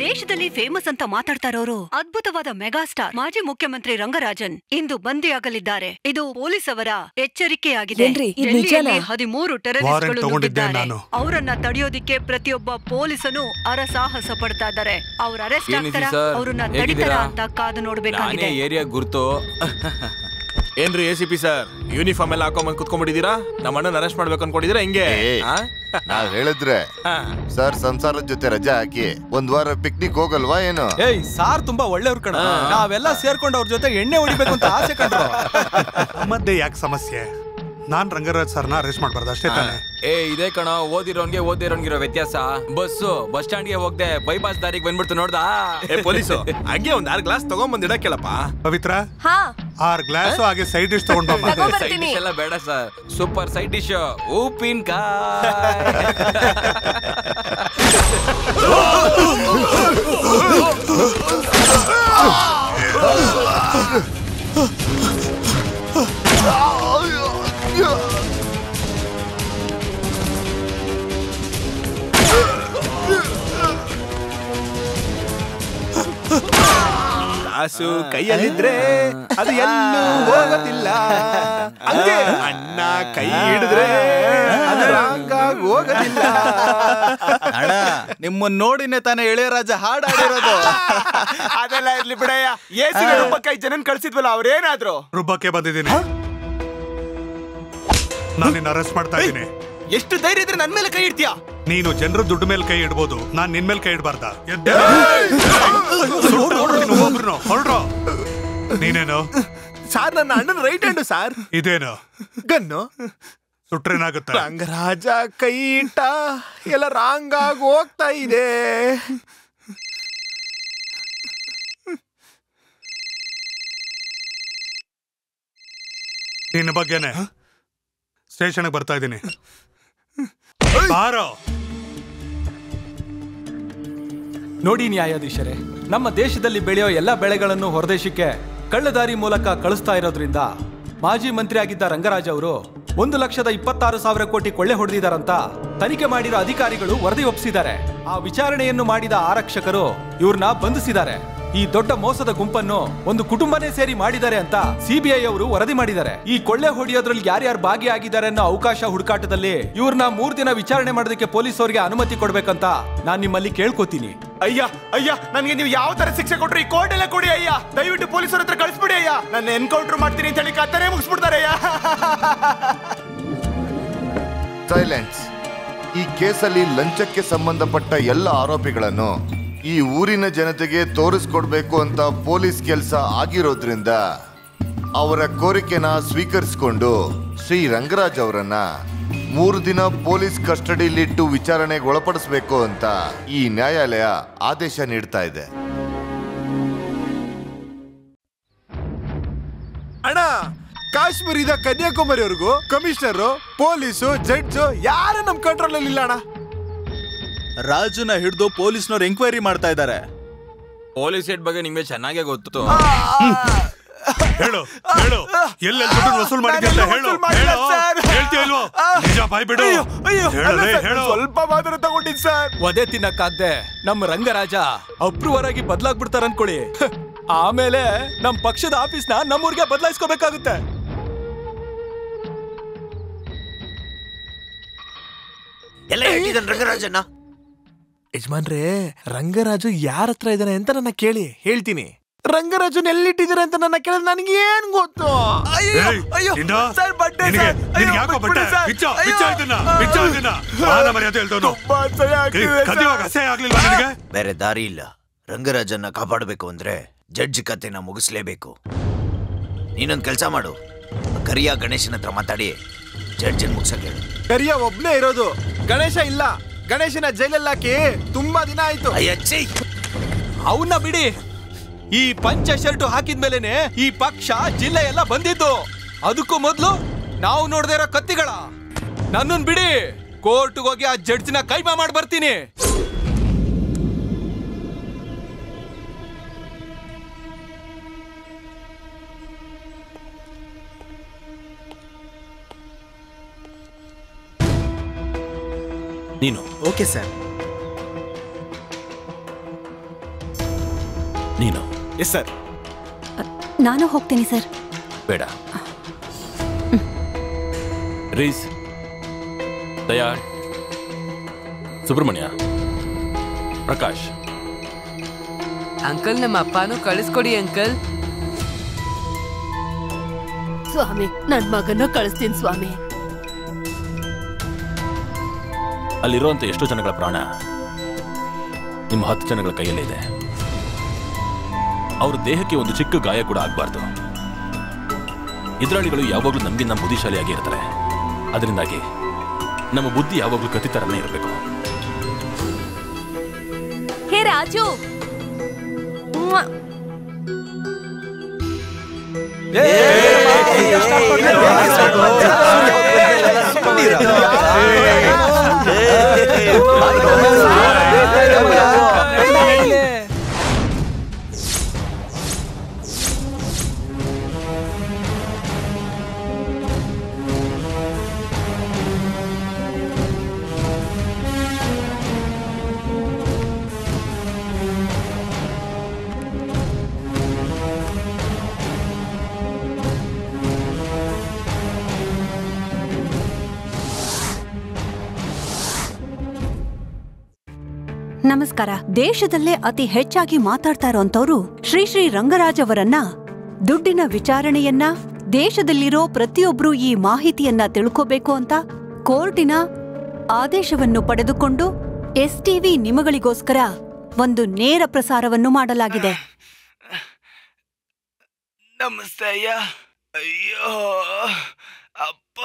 ದೇಶದಲ್ಲಿ ಫೇಮಸ್ ಅಂತ ಮಾತಾಡ್ತಾ ಇರೋರು ಅದ್ಭುತವಾದ ಮೆಗಾಸ್ಟಾರ್ ಮಾಜಿ ಮುಖ್ಯಮಂತ್ರಿ ರಂಗರಾಜನ್ ಇಂದು ಬಂಧಿಯಾಗಲಿದ್ದಾರೆ. ಇದು ಪೊಲೀಸ್ ಅವರ ಎಚ್ಚರಿಕೆಯಾಗಿದೆ. 13 ಟೆರರಿಸ್ಟ್ಗಳು ನುಗ್ಗಿದ್ದಾರೆ. ಅವರನ್ನ ತಡೆಯೋದಿಕ್ಕೆ ಪ್ರತಿಯೊಬ್ಬ ಪೊಲೀಸನು ಅರಸಾಹಸ ಪಡ್ತಾ ಇದ್ದಾರೆ. ಅವ್ರ ಅರೆಸ್ಟ್ ಆಗ್ತಾರ, ಅವ್ರನ್ನ ತಡಿತಾರ ಅಂತ ಕಾದು ನೋಡ್ಬೇಕಾಗಿದೆ. ಏರಿಯಾ ಗುರ್ತು ಏನ್ರಿ ACP ಸರ್, ಯೂನಿಫಾರ್ಮ್ ಎಲ್ಲ ಹಾಕೊಂಡ್ ಕುತ್ಕೊಂಡ್ಬಿಟ್ಟಿದೀರಾ? ನಮ್ಮ ಅಣ್ಣನ ಅರೆಸ್ಟ್ ಮಾಡ್ಬೇಕು ಅನ್ಕೊಂಡಿದೀರಾ? ಹಿಂಗೆ ನಾವ್ ಹೇಳಿದ್ರೆ ಸರ್ ಸಂಸಾರದ ಜೊತೆ ರಜಾ ಹಾಕಿ ಒಂದ್ ವಾರ ಪಿಕ್ನಿಕ್ ಹೋಗಲ್ವಾ ಏನು? ಸಾರ್ ತುಂಬಾ ಒಳ್ಳೆಯವ್ರ ಕಣ. ನಾವೆಲ್ಲ ಸೇರ್ಕೊಂಡು ಅವ್ರ ಜೊತೆ ಎಣ್ಣೆ ಹೊಡಿಬೇಕು ಅಂತ ಆಸೆ ಕಂಡ್ರು. ಮಧ್ಯೆ ಯಾಕೆ ಸಮಸ್ಯೆ? ನಾನ್ ರಂಗರಾಜ್ ಸರ್ನ ಅರೆಸ್ಟ್ ಮಾಡ್ಬಾರ್ದು ಅಷ್ಟೇ ತಾನೆ? ಇದೇ ಕಣ, ಓದಿರೋನ್ಗಿರೋ ವ್ಯತ್ಯಾಸ. ಬಸ್ ಸ್ಟ್ಯಾಂಡ್ಗೆ ಹೋಗದೆ ಬೈಪಾಸ್ ದಾರಿಗೆ ಬಂದ್ಬಿಡ್ತು ನೋಡ್ದಾ? ಪೊಲೀಸು ಹಂಗೆ ಒಂದ್ 6 ಗ್ಲಾಸ್ ತಗೊಂಡ್ಬಂದಿಡ ಕೇಳಪ್ಪ. ಪವಿತ್ರ 6 ಗ್ಲಾಸ್ ಹಾಗೆ ಸೈಡ್ ಡಿಶ್ ತಗೊಂಡ್ ಬಾ. ಸೈಡ್ ಡಿಶ್ ಎಲ್ಲ ಬೇಡ ಸರ್, ಸೂಪರ್ ಸೈಡ್ ಡಿಶ್ ಉಪ್ಪಿನಕಾಯಿ. ಕಾಸು ಕೈಯಲ್ಲಿದ್ರೆ ಅದು ಎಲ್ಲೂ ಹೋಗೋದಿಲ್ಲ. ಹಂಗೆ ಅಣ್ಣ ಕೈ ಹಿಡಿದ್ರೆ ಅದು ರಾಂಗಾಗಿ ಹೋಗೋದಿಲ್ಲ. ಅಣ್ಣ ನಿಮ್ಮನ್ನ ನೋಡಿನೇ ತಾನೇ ಇಳೆಯರಾಜ ಹಾಡಾಡಿರೋದು. ಅದೆಲ್ಲ ಇರ್ಲಿ ಬಿಡಯ್ಯ. ರುಬ್ಬಕ್ಕೆ 5 ಜನನ್ ಕಳ್ಸಿದ್ವಲ್ಲ, ಅವ್ರೇನಾದ್ರು? ರುಬ್ಬಕ್ಕೆ ಬಂದಿದ್ದೀನಿ. ನಾನು ನಿನ್ನ ಅರೆಸ್ಟ್ ಮಾಡ್ತಾ ಇದ್ದೀನಿ. ಎಷ್ಟು ಧೈರ್ಯ ಇದ್ರೆ ನನ್ ಮೇಲೆ ಕೈ ಇಡ್ತೀಯಾ? ನೀನು ಜನರ ದುಡ್ಡು ಮೇಲೆ ಕೈ ಇಡ್ಬೋದು, ನಾನ್ ನಿನ್ ಮೇಲೆ ಕೈ ಇಡಬಾರ್ದ? ಹೊರಡ್ರೋ. ನೀನೇನು ಸಾರ್? ನನ್ನ ಅಣ್ಣನ ರೈಟ್ ಹ್ಯಾಂಡ್ ಸಾರ್. ಇದೇನು ಗನ್ನು? ಸುಟ್ರೇನಾಗುತ್ತೆ? ರಂಗರಾಜ ಕೈ ಇಟ್ಟ ಎಲ್ಲ ರಾಂಗ್ ಆಗಿ ಹೋಗ್ತಾ ಇದೆ. ನಿನ್ನ ಬಗ್ಗೆನೆ ಸ್ಟೇಷನ್ಗೆ ಬರ್ತಾ ಇದ್ದೀನಿ. ಬಾರೋ. ನೋಡಿ ನ್ಯಾಯಾಧೀಶರೇ, ನಮ್ಮ ದೇಶದಲ್ಲಿ ಬೆಳೆಯೋ ಎಲ್ಲ ಬೆಳೆಗಳನ್ನು ಹೊರದೇಶಕ್ಕೆ ಕಳ್ಳದಾರಿ ಮೂಲಕ ಕಳಿಸ್ತಾ ಇರೋದ್ರಿಂದ ಮಾಜಿ ಮಂತ್ರಿ ಆಗಿದ್ದ ರಂಗರಾಜ್ ಅವರು 1,26,000 ಕೋಟಿ ಕೊಳ್ಳೆ ಹೊಡೆದಿದ್ದಾರಂತ ತನಿಖೆ ಮಾಡಿರೋ ಅಧಿಕಾರಿಗಳು ವರದಿ ಒಪ್ಪಿಸಿದ್ದಾರೆ. ಆ ವಿಚಾರಣೆಯನ್ನು ಮಾಡಿದ ಆರಕ್ಷಕರು ಇವ್ರನ್ನ ಬಂಧಿಸಿದ್ದಾರೆ. ಈ ದೊಡ್ಡ ಮೋಸದ ಗುಂಪನ್ನು ಒಂದು ಕುಟುಂಬನೇ ಸೇರಿ ಮಾಡಿದ್ದಾರೆ ಅಂತ CBI ಅವರು ವರದಿ ಮಾಡಿದ್ದಾರೆ. ಈ ಕೊಳ್ಳೆ ಹೊಡೆಯೋದ್ರಲ್ಲಿ ಯಾರ್ಯಾರು ಭಾಗಿಯಾಗಿದ್ದಾರೆ ಅನ್ನೋ ಅವಕಾಶ ಹುಡುಕಾಟದಲ್ಲಿ ಇವ್ರನ್ನ 3 ದಿನ ವಿಚಾರಣೆ ಮಾಡೋದಕ್ಕೆ ಪೊಲೀಸ್ ಅವರಿಗೆ ಅನುಮತಿ ಕೊಡ್ಬೇಕಂತ ನಾನ್ ನಿಮ್ಮಲ್ಲಿ ಕೇಳ್ಕೊತೀನಿ. ಅಯ್ಯ ನನ್ಗೆ ನೀವು ಯಾವ ತರ ಶಿಕ್ಷೆ ಕೊಟ್ರಿ ಈ ಕೋರ್ಟ್ ಎಲ್ಲ ಕೊಡಿ ಅಯ್ಯ. ದಯವಿಟ್ಟು ಪೊಲೀಸರ ಹತ್ರ ಕಳಿಸ್ಬಿಡಿ ಅಯ್ಯ. ನನ್ನ ಎನ್ಕೌಂಟರ್ ಮಾಡ್ತೀನಿ ಅಂತ ಹೇಳಿ ಕತ್ತನೆ ಮುಗಿಸ್ಬಿಡ್ತಾರೆ ಅಯ್ಯ. ಸೈಲೆನ್ಸ್. ಈ ಕೇಸಲ್ಲಿ ಲಂಚಕ್ಕೆ ಸಂಬಂಧಪಟ್ಟ ಎಲ್ಲ ಆರೋಪಿಗಳನ್ನು ಈ ಊರಿನ ಜನತೆಗೆ ತೋರಿಸ್ಕೊಡ್ಬೇಕು ಅಂತ ಪೊಲೀಸ್ ಕೆಲಸ ಆಗಿರೋದ್ರಿಂದ ಅವರ ಕೋರಿಕೆನ ಸ್ವೀಕರಿಸಿಕೊಂಡು ಶ್ರೀ ರಂಗರಾಜ್ ಅವರನ್ನ 3 ದಿನ ಪೊಲೀಸ್ ಕಸ್ಟಡಿಲಿಟ್ಟು ವಿಚಾರಣೆಗೆ ಒಳಪಡಿಸಬೇಕು ಅಂತ ಈ ನ್ಯಾಯಾಲಯ ಆದೇಶ ನೀಡ್ತಾ ಇದೆ. ಅಣ್ಣ, ಕಾಶ್ಮೀರದ ಕನ್ಯಾಕುಮಾರಿವರೆಗೂ ಕಮಿಷನರು, ಪೊಲೀಸು, ಜಡ್ಜು ಯಾರು ನಮ್ ಕಂಟ್ರೋಲ್ ಅಲ್ಲಿ ಇಲ್ಲ ಅಣ್ಣ. ರಾಜುನ ಹಿಡಿದು ಪೊಲೀಸ್ನವ್ರು ಎಂಕ್ವೈರಿ ಮಾಡ್ತಾ ಇದ್ದಾರೆ. ಪೊಲೀಸ್ ಹೆಡ್ ಬಗ್ಗೆ ನಿಮ್ಗೆ ಚೆನ್ನಾಗೇ ಗೊತ್ತು. ಹೇಳು ಹೇಳು, ಎಲ್ಲೆಲ್ಲಿ ದುಡ್ಡು ವಸೂಲ್ ಮಾಡಿದ್ಯಾ ಅಂತ ಹೇಳು. ಹೇಳ್ತೀಯಲ್ವೋ? ನಿಜ ಬಾಯ್ ಬಿಡು. ಸ್ವಲ್ಪ ಮಾತ್ರ ತಗೊಂಡಿದ್ ಸರ್. ಒದೆ ತಿನ್ನಕ್ಕಾಗ್ದೆ ನಮ್ಮ ರಂಗರಾಜ ಅಪ್ರೂವರ್ ಆಗಿ ಬದಲಾಗ್ಬಿಡ್ತಾರ ಅನ್ಕೊಳ್ಳಿ. ಆಮೇಲೆ ನಮ್ ಪಕ್ಷದ ಆಫೀಸ್ನ ನಮ್ಮೂರ್ಗೆ ಬದಲಾಯಿಸ್ಕೋಬೇಕಾಗುತ್ತೆ. ಎಲ್ಲ ಹೇಳ್ತಿದ್ದಾನೆ ರಂಗರಾಜನ್ನ. ಯಜಮಾನ್ರೇ, ರಂಗರಾಜು ಯಾರ ಹತ್ರ ಇದ್ದಾನೆ ಅಂತ ನನ್ನ ಕೇಳಿ ಹೇಳ್ತೀನಿ. ರಂಗರಾಜನ್ ಎಲ್ಲಿಟ್ಟಿದ್ದಾರೆ ಅಂತ ನನ್ನ ಕೇಳಿದ್ರೆ ನನಗೆ ಏನ್ ಗೊತ್ತು? ಬೇರೆ ದಾರಿ ಇಲ್ಲ. ರಂಗರಾಜನ್ನ ಕಾಪಾಡಬೇಕು ಅಂದ್ರೆ ಜಡ್ಜ್ ಕತೆನ ಮುಗಿಸ್ಲೇಬೇಕು. ನೀನೊಂದ್ ಕೆಲ್ಸ ಮಾಡು, ಕರಿಯ ಗಣೇಶನ ಹತ್ರ ಮಾತಾಡಿ ಜಡ್ಜನ್ ಮುಗಿಸಕ್ಕೆ ಹೇಳು. ಕರಿಯ ಒಬ್ನೇ ಇರೋದು, ಗಣೇಶ ಇಲ್ಲ. ಗಣೇಶನ ಜೈಲಲ್ಲಿ ಹಾಕಿ ತುಂಬಾ ದಿನ ಆಯ್ತು. ಅವನ್ನ ಬಿಡಿ. ಈ ಪಂಚ ಶರ್ಟ್ ಹಾಕಿದ್ಮೇಲೆನೆ ಈ ಪಕ್ಷ ಜಿಲ್ಲೆ ಎಲ್ಲ ಬಂದಿದ್ದು. ಅದಕ್ಕೂ ಮೊದ್ಲು ನಾವು ನೋಡದೇ ಇರೋ ಕತ್ತಿಗಳ. ನನ್ನನ್ ಬಿಡಿ, ಕೋರ್ಟ್ಗೆ ಹೋಗಿ ಆ ಜಡ್ಜ್ನ ಕೈಮಾ ಮಾಡಿ ಬರ್ತೀನಿ. ನೀನು ಓಕೆ ಸರ್. ನೀನು? Yes sir. ನಾನು ಹೋಗ್ತೀನಿ ಸರ್. ಬೇಡ. ರೀಸ್, ದಯಾಳ್, ಸುಬ್ರಹ್ಮಣ್ಯ, ಪ್ರಕಾಶ್. ಅಂಕಲ್, ನಮ್ಮ ಅಪ್ಪನೂ ಕಳಿಸ್ಕೊಡಿ ಅಂಕಲ್. ಸ್ವಾಮಿ, ನನ್ ಮಗನ ಕಳಿಸ್ತೀನಿ ಸ್ವಾಮಿ. ಅಲ್ಲಿರುವಂತ ಎಷ್ಟೋ ಜನಗಳ ಪ್ರಾಣ ನಿಮ್ಮ 10 ಜನಗಳ ಕೈಯಲ್ಲೇ ಇದೆ. ಅವ್ರ ದೇಹಕ್ಕೆ ಒಂದು ಚಿಕ್ಕ ಗಾಯ ಕೂಡ ಆಗಬಾರ್ದು. ಎದುರಾಳಿಗಳು ಯಾವಾಗಲೂ ನಮಗಿನ್ನ ಬುದ್ಧಿಶಾಲಿಯಾಗಿ ಇರ್ತಾರೆ. ಅದರಿಂದಾಗಿ ನಮ್ಮ ಬುದ್ಧಿ ಯಾವಾಗಲೂ ಕತ್ತಿ ತರನೇ ಇರಬೇಕು. ಹೇ ರಾಜು, ನಮಸ್ಕಾರ. ದೇಶದಲ್ಲೇ ಅತಿ ಹೆಚ್ಚಾಗಿ ಮಾತಾಡ್ತಾ ಇರೋಂಥವ್ರು ಶ್ರೀ ರಂಗರಾಜ್ ಅವರನ್ನ ದುಡ್ಡಿನ ವಿಚಾರಣೆಯನ್ನ, ದೇಶದಲ್ಲಿರೋ ಪ್ರತಿಯೊಬ್ರು ಈ ಮಾಹಿತಿಯನ್ನ ತಿಳ್ಕೋಬೇಕು ಅಂತ ಕೋರ್ಟಿನ ಆದೇಶವನ್ನು ಪಡೆದುಕೊಂಡು STV ನಿಮಗಳಿಗೋಸ್ಕರ ಒಂದು ನೇರ ಪ್ರಸಾರವನ್ನು ಮಾಡಲಾಗಿದೆ. ನಮಸ್ತೆ ಅಯ್ಯ. ಅಯ್ಯೋ ಅಪ್ಪ.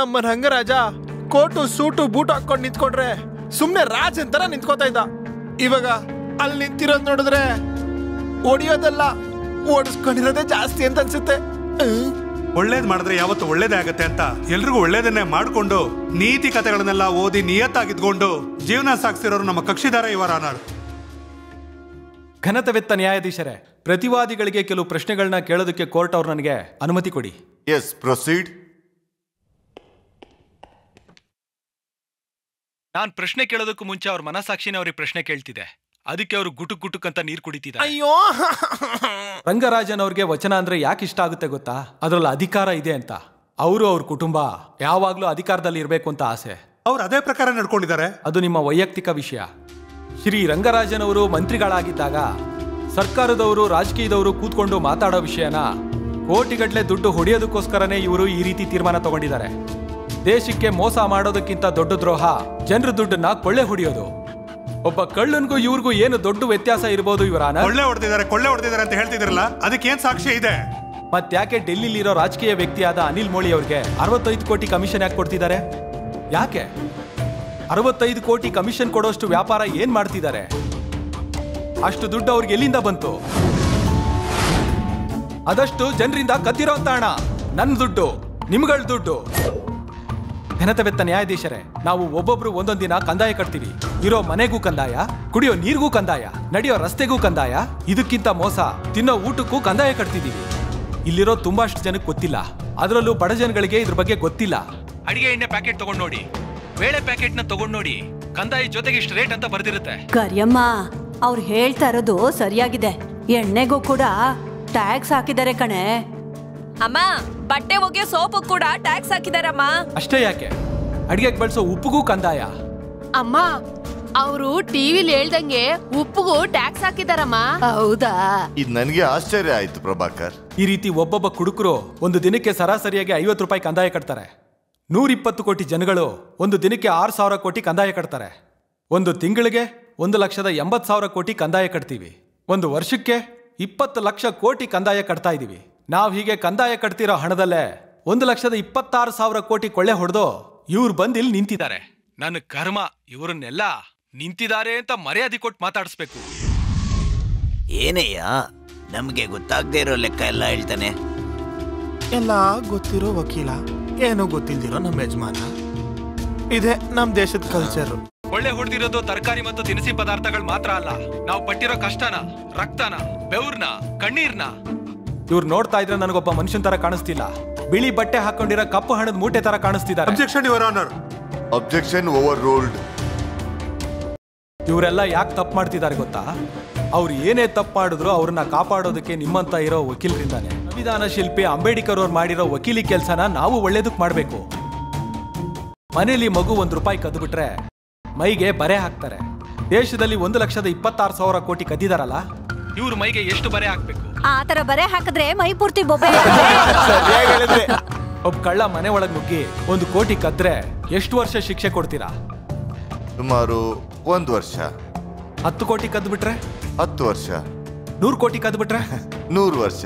ನಮ್ಮ ರಂಗರಾಜ ಕೋಟು ಸೂಟು ಬೂಟ್ ಹಾಕೊಂಡು ನಿಂತ್ಕೊಂಡ್ರೆ ಸುಮ್ನೆ ರಾಜ್ ಅಂತಾರ ನಿಂತ್ಕೋತಾ ಇದ್ದ. ಇವಾಗ ಅಲ್ಲಿ ನಿಂತಿರೋದ್ ನೋಡಿದ್ರೆ ಹೊಡಿಯೋದಲ್ಲ, ಓಡಿಸ್ಕೊಂಡಿರೋದೇ ಜಾಸ್ತಿ ಅಂತ ಅನ್ಸುತ್ತೆ. ಒಳ್ಳೇದ್ ಮಾಡಿದ್ರೆ ಯಾವತ್ತು ಒಳ್ಳೇದೇ ಆಗತ್ತೆ ಅಂತ ಎಲ್ರಿಗೂ ಒಳ್ಳೇದನ್ನೇ ಮಾಡ್ಕೊಂಡು ನೀತಿ ಕಥೆಗಳನ್ನೆಲ್ಲ ಓದಿ ನಿಯತ್ತಾಗಿದ್ಕೊಂಡು ಜೀವನ ಸಾಗಿಸಿರೋರು ನಮ್ಮ ಕಕ್ಷಿದಾರ ಇವರ ಆನರ್. ಘನತವೆತ್ತ ನ್ಯಾಯಾಧೀಶರೇ, ಪ್ರತಿವಾದಿಗಳಿಗೆ ಕೆಲವು ಪ್ರಶ್ನೆಗಳನ್ನ ಕೇಳೋದಕ್ಕೆ ಕೋರ್ಟ್ ಅವ್ರು ನನಗೆ ಅನುಮತಿ ಕೊಡಿ. S, proceed. ನಾನ್ ಪ್ರಶ್ನೆ ಕೇಳೋದಕ್ಕೂ ಮುಂಚೆ ಅವ್ರ ಮನಸಾಕ್ಷಿನ ಅವ್ರಿಗೆ ಪ್ರಶ್ನೆ ಕೇಳ್ತಿದೆ. ಅದಕ್ಕೆ ಅವರು ಗುಟುಕ್ ಗುಟುಕ್ ಅಂತ ನೀರು ಕುಡಿತಿದ್ದಾರೆ. ಅಯ್ಯೋ, ರಂಗರಾಜನ್ ಅವ್ರಿಗೆ ವಚನ ಅಂದ್ರೆ ಯಾಕೆ ಇಷ್ಟ ಆಗುತ್ತೆ ಗೊತ್ತಾ? ಅದ್ರಲ್ಲಿ ಅಧಿಕಾರ ಇದೆ ಅಂತ. ಅವರು ಅವ್ರ ಕುಟುಂಬ ಯಾವಾಗ್ಲೂ ಅಧಿಕಾರದಲ್ಲಿ ಇರಬೇಕು ಅಂತ ಆಸೆ. ಅವ್ರು ಅದೇ ಪ್ರಕಾರ ನಡ್ಕೊಂಡಿದ್ದಾರೆ. ಅದು ನಿಮ್ಮ ವೈಯಕ್ತಿಕ ವಿಷಯ. ಶ್ರೀ ರಂಗರಾಜನ್ ಅವರು ಮಂತ್ರಿಗಳಾಗಿದ್ದಾಗ ಸರ್ಕಾರದವರು, ರಾಜಕೀಯದವರು ಕೂತ್ಕೊಂಡು ಮಾತಾಡೋ ವಿಷಯನ ಕೋಟಿಗಟ್ಟಲೆ ದುಡ್ಡು ಹೊಡೆಯೋದಕ್ಕೋಸ್ಕರನೇ ಇವರು ಈ ರೀತಿ ತೀರ್ಮಾನ ತಗೊಂಡಿದ್ದಾರೆ. ದೇಶಕ್ಕೆ ಮೋಸ ಮಾಡೋದಕ್ಕಿಂತ ದೊಡ್ಡ ದ್ರೋಹ ಜನರ ದುಡ್ಡನ್ನ ಕೊಳ್ಳೆ ಹೊಡೆಯೋದು. ಒಬ್ಬ ಕಳ್ಳನ್ಗೂ ಇವ್ರಿಗೂ ಏನು ದೊಡ್ಡ ವ್ಯತ್ಯಾಸ ಇರಬಹುದು ಇವರಾನ? ಕೊಳ್ಳೆ ಹೊಡೆದಿದ್ದಾರೆ ಅಂತ ಹೇಳ್ತಿದ್ರಲ್ಲ, ಅದಕ್ಕೆ ಏನ್ ಸಾಕ್ಷಿ ಇದೆ? ಮತ್ತ್ಯಾಕೆ ಡೆಲ್ಲಿಲಿರೋ ರಾಜಕೀಯ ವ್ಯಕ್ತಿಯಾದ ಅನಿಲ್ ಮೋಳಿ ಅವ್ರಿಗೆ 65 ಕೋಟಿ ಕಮಿಷನ್ ಯಾಕೆ ಕೊಡ್ತಿದ್ದಾರೆ? ಯಾಕೆ 65 ಕೋಟಿ ಕಮಿಷನ್ ಕೊಡೋಷ್ಟು ವ್ಯಾಪಾರ ಏನ್ ಮಾಡ್ತಿದ್ದಾರೆ? ಅಷ್ಟು ದುಡ್ಡು ಅವ್ರಿಗೆ ಎಲ್ಲಿಂದ ಬಂತು? ಅದಷ್ಟು ಜನರಿಂದ ಕದ್ದಿರೋ ಅಂತ ಹಣ, ನನ್ನ ದುಡ್ಡು, ನಿಮ್ಗಳ ದುಡ್ಡು. ಘನತವೆತ್ತ ನ್ಯಾಯಾಧೀಶರೇ, ನಾವು ಒಬ್ಬೊಬ್ರು ಒಂದೊಂದ್ ದಿನ ಕಂದಾಯ ಕಟ್ತೀವಿ. ಇರೋ ಮನೆಗೂ ಕಂದಾಯ, ಕುಡಿಯೋ ನೀರಿಗೂ ಕಂದಾಯ, ನಡೆಯೋ ರಸ್ತೆಗೂ ಕಂದಾಯ, ಇದಕ್ಕಿಂತ ಮೋಸ ತಿನ್ನೋ ಊಟಕ್ಕೂ ಕಂದಾಯ ಕಟ್ತಿದೀವಿ. ಇಲ್ಲಿರೋ ತುಂಬಾಷ್ಟು ಜನಕ್ಕೆ ಗೊತ್ತಿಲ್ಲ. ಅದರಲ್ಲೂ ಬಡ ಜನಗಳಿಗೆ ಇದ್ರ ಬಗ್ಗೆ ಗೊತ್ತಿಲ್ಲ. ಅಡಿಗೆ ಎಣ್ಣೆ ಪ್ಯಾಕೆಟ್ ತಗೊಂಡ್ ನೋಡಿ, ಬೇಳೆ ಪ್ಯಾಕೆಟ್ ನ ತಗೊಂಡ್ ನೋಡಿ, ಕಂದಾಯ ಜೊತೆಗೆ ಇಷ್ಟು ರೇಟ್ ಅಂತ ಬರ್ದಿರುತ್ತೆ. ಕರಿಯಮ್ಮ, ಅವ್ರು ಹೇಳ್ತಾ ಇರೋದು ಸರಿಯಾಗಿದೆ. ಎಣ್ಣೆಗೂ ಕೂಡ ಟ್ಯಾಕ್ಸ್ ಹಾಕಿದ್ದಾರೆ ಕಣೆ. ಅಮ್ಮ, ಬಟ್ಟೆ ಒಗೆಯೋ ಸೋಪು ಕೂಡ ಟ್ಯಾಕ್ಸ್ ಹಾಕಿದಾರಮ್ಮ. ಅಷ್ಟೇ ಯಾಕೆ, ಅಡಿಗೆಗೆ ಬಳಸೋ ಉಪ್ಪುಗೂ ಕಂದಾಯ. ಅಮ್ಮ, ಅವರು ಟಿವಿಲಿ ಹೇಳ್ದಂಗೆ ಉಪ್ಪುಗೂ ಟ್ಯಾಕ್ಸ್ ಹಾಕಿದಾರಮ್ಮ. ಹೌದಾ? ಇದು ನನಗೆ ಆಶ್ಚರ್ಯ ಆಯ್ತು ಪ್ರಭಾಕರ್. ಈ ರೀತಿ ಒಬ್ಬೊಬ್ಬ ಕುಡುಕರು ಒಂದು ದಿನಕ್ಕೆ ಸರಾಸರಿಯಾಗಿ 50 ರೂಪಾಯಿ ಕಂದಾಯ ಕಟ್ತಾರೆ. 120 ಕೋಟಿ ಜನಗಳು ಒಂದು ದಿನಕ್ಕೆ 6,000 ಕೋಟಿ ಕಂದಾಯ ಕಟ್ತಾರೆ. ಒಂದು ತಿಂಗಳಿಗೆ 1,80,000 ಕೋಟಿ ಕಂದಾಯ ಕಟ್ತೀವಿ. ಒಂದು ವರ್ಷಕ್ಕೆ 20 ಲಕ್ಷ ಕೋಟಿ ಕಂದಾಯ ಕಟ್ತಾ ಇದೀವಿ. ನಾವ್ ಹೀಗೆ ಕಂದಾಯ ಕಟ್ತಿರೋ ಹಣದಲ್ಲೇ 1,26,000 ಕೋಟಿ ಕೊಳ್ಳೆ ಹೊಡೆದು ಇವ್ರು ಬಂದು ಇಲ್ಲಿ ನಿಂತಿದ್ದಾರೆ. ನನ್ನ ಕರ್ಮ, ಇವರನ್ನೆಲ್ಲ ನಿಂತಿದ್ದಾರೆ ಅಂತ ಮರ್ಯಾದೆ ಕೊಟ್ಟು ಮಾತಾಡಿಸ್ಬೇಕು. ಏನಯ್ಯ, ನಮ್ಗೆ ಗೊತ್ತಾಗದೆ ಇರೋ ಲೆಕ್ಕ ಎಲ್ಲ ಹೇಳ್ತಾನೆ. ಎಲ್ಲ ಗೊತ್ತಿರೋ ವಕೀಲ, ಏನೋ ಗೊತ್ತಿಲ್ದಿರೋ ನಮ್ಮ ಯಜಮಾನ. ಇದೇ ನಮ್ ದೇಶದ ಕಲ್ಚರ್. ಕೊಳ್ಳೆ ಹೊಡೆದಿರೋದು ತರಕಾರಿ ಮತ್ತು ದಿನಸಿ ಪದಾರ್ಥಗಳು ಮಾತ್ರ ಅಲ್ಲ, ನಾವು ಪಟ್ಟಿರೋ ಕಷ್ಟನ, ರಕ್ತನ, ಬೆವ್ರನ್ನ, ಕಣ್ಣೀರ್ನ. ಇವ್ರು ನೋಡ್ತಾ ಇದ್ರೆ ನನಗೊಬ್ಬ ಮನುಷ್ಯನ್ ತರ ಕಾಣಿಸ್ತಿಲ್ಲ. ಬಿಳಿ ಬಟ್ಟೆ ಹಾಕೊಂಡಿರೋ ಕಪ್ಪು ಹಣದ ಮೂಟೆ ತರ ಕಾಣಿಸ್ತಿದ್ದಾರೆ. Objection your honour. Objection overruled. ಇವರೆಲ್ಲ ಯಾಕೆ ತಪ್ಪು ಮಾಡ್ತಿದ್ದಾರೆ ಗೊತ್ತಾ? ಅವ್ರು ಏನೇ ತಪ್ಪು ಮಾಡಿದ್ರು ಅವ್ರನ್ನ ಕಾಪಾಡೋದಕ್ಕೆ ನಿಮ್ಮಂತ ಇರೋ ವಕೀಲರಿಂದಾನೆ. ಸಂವಿಧಾನ ಶಿಲ್ಪಿ ಅಂಬೇಡ್ಕರ್ ಅವ್ರು ಮಾಡಿರೋ ವಕೀಲಿ ಕೆಲಸನ ನಾವು ಒಳ್ಳೇದಕ್ಕೆ ಮಾಡಬೇಕು. ಮನೇಲಿ ಮಗು ₹1 ಕದ್ದುಬಿಟ್ರೆ ಮೈಗೆ ಬರೆ ಹಾಕ್ತಾರೆ. ದೇಶದಲ್ಲಿ 1,26,000 ಕೋಟಿ ಕದ್ದಿದಾರಲ್ಲ, ಇವ್ರ ಮೈಗೆ ಎಷ್ಟು ಬರೆ ಹಾಕ್ಬೇಕು? ಆ ತರ ಬರೆ ಹಾಕಿದ್ರೆ ಮೈ ಪೂರ್ತಿ ಬೊಬ್ಬೆ. ಒಬ್ಬ ಕಳ್ಳ ಮನೆ ಒಳಗ್ ನುಗ್ಗಿ 1 ಕೋಟಿ ಕದ್ರೆ ಎಷ್ಟು ವರ್ಷ ಶಿಕ್ಷೆ ಕೊಡ್ತೀರಾ? ಸುಮಾರು 1 ವರ್ಷ. 10 ಕೋಟಿ ಕದ್ಬಿಟ್ರೆ 10 ವರ್ಷ. 100 ಕೋಟಿ ಕದ್ಬಿಟ್ರೆ 100 ವರ್ಷ.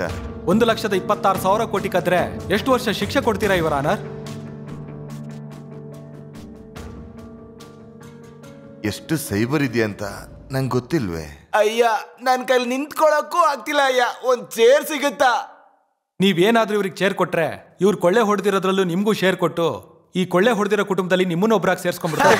1,26,000 ಕೋಟಿ ಕದ್ರೆ ಎಷ್ಟು ವರ್ಷ ಶಿಕ್ಷೆ ಕೊಡ್ತೀರಾ ಯುವರ್ ಆನರ್? ಎಷ್ಟು ಸೈಬರ್ ಇದೆಯಂತ ನಂಗೆ ಗೊತ್ತಿಲ್ವೇ? ಅಯ್ಯ, ನನ್ ಕೈಲಿ ನಿಂತ್ಕೊಳಕ್ಕೂ ಆಗ್ತಿಲ್ಲ ಅಯ್ಯ. ಒಂದ್ ಚೇರ್ ಸಿಗುತ್ತಾ? ನೀವೇನಾದ್ರೂ ಇವ್ರಿಗೆ ಚೇರ್ ಕೊಟ್ರೆ ಇವ್ರು ಕೊಳ್ಳೆ ಹೊಡೆದಿರೋದ್ರಲ್ಲೂ ನಿಮ್ಗೂ ಶೇರ್ ಕೊಟ್ಟು ಈ ಕೊಳ್ಳೆ ಹೊಡೆದಿರೋ ಕುಟುಂಬದಲ್ಲಿ ನಿಮ್ಮನ್ನ ಒಬ್ಬರಾಗಿ ಸೇರ್ಸ್ಕೊಂಡ್ಬಿಡ್ತಾರೆ.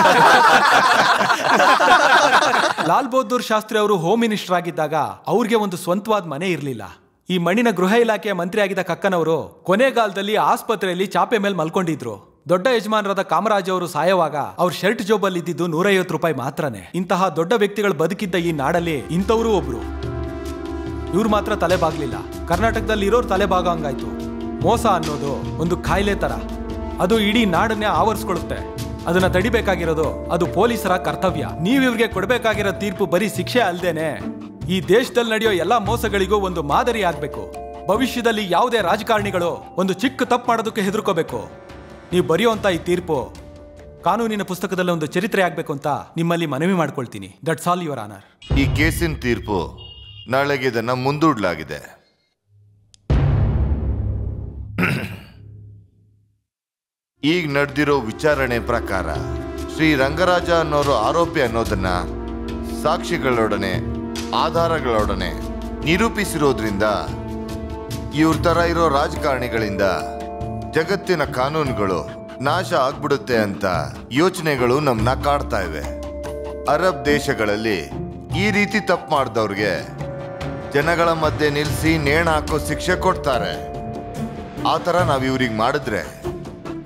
ಲಾಲ್ ಬಹದ್ದೂರ್ ಶಾಸ್ತ್ರಿ ಅವರು ಹೋಮ್ ಮಿನಿಸ್ಟರ್ ಆಗಿದ್ದಾಗ ಅವ್ರಿಗೆ ಒಂದು ಸ್ವಂತವಾದ ಮನೆ ಇರಲಿಲ್ಲ. ಈ ಮಣ್ಣಿನ ಗೃಹ ಇಲಾಖೆಯ ಮಂತ್ರಿ ಆಗಿದ್ದ ಕಕ್ಕನವರು ಕೊನೆಗಾಲದಲ್ಲಿ ಆಸ್ಪತ್ರೆಯಲ್ಲಿ ಚಾಪೆ ಮೇಲೆ ಮಲ್ಕೊಂಡಿದ್ರು. ದೊಡ್ಡ ಯಜಮಾನರಾದ ಕಾಮರಾಜ್ ಅವರು ಸಾಯವಾಗ ಅವ್ರ ಶರ್ಟ್ ಜೋಬಲ್ಲಿ ಇದ್ದಿದ್ದು ₹150 ಮಾತ್ರನೇ. ಇಂತಹ ದೊಡ್ಡ ವ್ಯಕ್ತಿಗಳು ಬದುಕಿದ್ದ ಈ ನಾಡಲ್ಲಿ ಇಂಥವರು ಒಬ್ರು. ಇವ್ರು ಮಾತ್ರ ತಲೆ ಬಾಗ್ಲಿಲ್ಲ, ಕರ್ನಾಟಕದಲ್ಲಿ ಇರೋರು ತಲೆ ಭಾಗ ಹಂಗಾಯ್ತು. ಮೋಸ ಅನ್ನೋದು ಒಂದು ಕಾಯಿಲೆ ತರ, ಅದು ಇಡೀ ನಾಡನ್ನೇ ಆವರಿಸ್ಕೊಳ್ಳುತ್ತೆ. ಅದನ್ನ ತಡಿಬೇಕಾಗಿರೋದು ಅದು ಪೊಲೀಸರ ಕರ್ತವ್ಯ. ನೀವಿವ್ರಿಗೆ ಕೊಡ್ಬೇಕಾಗಿರೋ ತೀರ್ಪು ಬರೀ ಶಿಕ್ಷೆ ಅಲ್ದೇನೆ ಈ ದೇಶದಲ್ಲಿ ನಡೆಯೋ ಎಲ್ಲಾ ಮೋಸಗಳಿಗೂ ಒಂದು ಮಾದರಿ ಆಗ್ಬೇಕು. ಭವಿಷ್ಯದಲ್ಲಿ ಯಾವುದೇ ರಾಜಕಾರಣಿಗಳು ಒಂದು ಚಿಕ್ಕ ತಪ್ಪು ಮಾಡೋದಕ್ಕೆ ಹೆದರ್ಕೋಬೇಕು. ನೀವು ಬರೆಯುವಂತ ಈ ತೀರ್ಪು ಕಾನೂನಿನ ಪುಸ್ತಕದಲ್ಲಿ ಒಂದು ಚರಿತ್ರೆ ಆಗ್ಬೇಕು ಅಂತ ನಿಮ್ಮಲ್ಲಿ ಮನವಿ ಮಾಡ್ಕೊಳ್ತೀನಿ. That's all your honour. ಈ ಕೇಸಿನ ತೀರ್ಪು ನಾಳೆಗೆ ಇದನ್ನ ಮುಂದೂಡಲಾಗಿದೆ. ಈಗ ನಡೆದಿರೋ ವಿಚಾರಣೆ ಪ್ರಕಾರ ಶ್ರೀ ರಂಗರಾಜ ಅನ್ನೋರು ಆರೋಪಿ ಅನ್ನೋದನ್ನ ಸಾಕ್ಷಿಗಳೊಡನೆ ಆಧಾರಗಳೊಡನೆ ನಿರೂಪಿಸಿರೋದ್ರಿಂದ ಇವ್ರ ತರ ಇರೋ ರಾಜಕಾರಣಿಗಳಿಂದ ಜಗತ್ತಿನ ಕಾನೂನುಗಳು ನಾಶ ಆಗ್ಬಿಡುತ್ತೆ ಅಂತ ಯೋಚನೆಗಳು ನಮ್ಮನ್ನ ಕಾಡ್ತಾ ಇವೆ. ಅರಬ್ ದೇಶಗಳಲ್ಲಿ ಈ ರೀತಿ ತಪ್ಪು ಮಾಡಿದವ್ರಿಗೆ ಜನಗಳ ಮಧ್ಯೆ ನಿಲ್ಲಿಸಿ ನೇಣು ಹಾಕೋ ಶಿಕ್ಷೆ ಕೊಡ್ತಾರೆ. ಆ ಥರ ನಾವು ಇವ್ರಿಗೆ ಮಾಡಿದ್ರೆ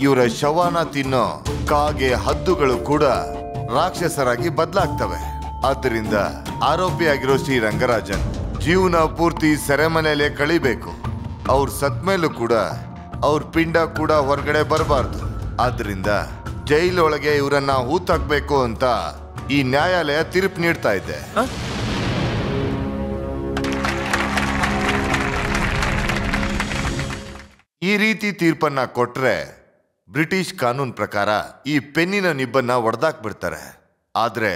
ಇವರ ಶವನ ತಿನ್ನೋ ಕಾಗೆ ಹದ್ದುಗಳು ಕೂಡ ರಾಕ್ಷಸರಾಗಿ ಬದಲಾಗ್ತವೆ. ಆದ್ದರಿಂದ ಆರೋಪಿಯಾಗಿರೋ ಶ್ರೀ ರಂಗರಾಜನ್ ಜೀವನ ಪೂರ್ತಿ ಸೆರೆಮನೆಯಲ್ಲೇ ಕಳಿಬೇಕು. ಅವ್ರ ಸತ್ಮೇಲೂ ಕೂಡ ಅವ್ರ ಪಿಂಡ ಕೂಡ ಹೊರಗಡೆ ಬರಬಾರ್ದು. ಆದ್ರಿಂದ ಜೈಲೊಳಗೆ ಇವರನ್ನ ಹೂತಾಕ್ಬೇಕು ಅಂತ ಈ ನ್ಯಾಯಾಲಯ ತೀರ್ಪು ನೀಡ್ತಾ ಇದೆ. ಈ ರೀತಿ ತೀರ್ಪನ್ನ ಕೊಟ್ರೆ ಬ್ರಿಟಿಷ್ ಕಾನೂನು ಪ್ರಕಾರ ಈ ಪೆನ್ನಿನ ನಿಬ್ಬನ್ನ ಒಡೆದಾಕ್ಬಿಡ್ತಾರೆ. ಆದ್ರೆ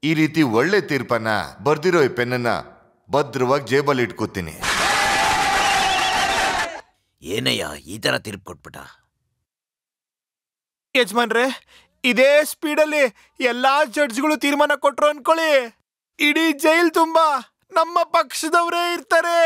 ಈ ರೀತಿ ಒಳ್ಳೆ ತೀರ್ಪನ್ನ ಬರ್ದಿರೋ ಈ ಪೆನ್ನನ್ನ ಭದ್ರವಾಗಿ ಜೇಬಲ್ಲಿ ಇಟ್ಕೋತೀನಿ. ಏನಯ್ಯ ಈ ತರ ತೀರ್ಪು ಕೊಟ್ಬಿಟ್ಟ? ಯಜಮಾನ್ರೆ, ಇದೇ ಸ್ಪೀಡಲ್ಲಿ ಎಲ್ಲಾ ಜಡ್ಜ್ಗಳು ತೀರ್ಮಾನ ಕೊಟ್ರು ಅನ್ಕೊಳ್ಳಿ, ಇಡೀ ಜೈಲ್ ತುಂಬಾ ನಮ್ಮ ಪಕ್ಷದವರೇ ಇರ್ತಾರೆ.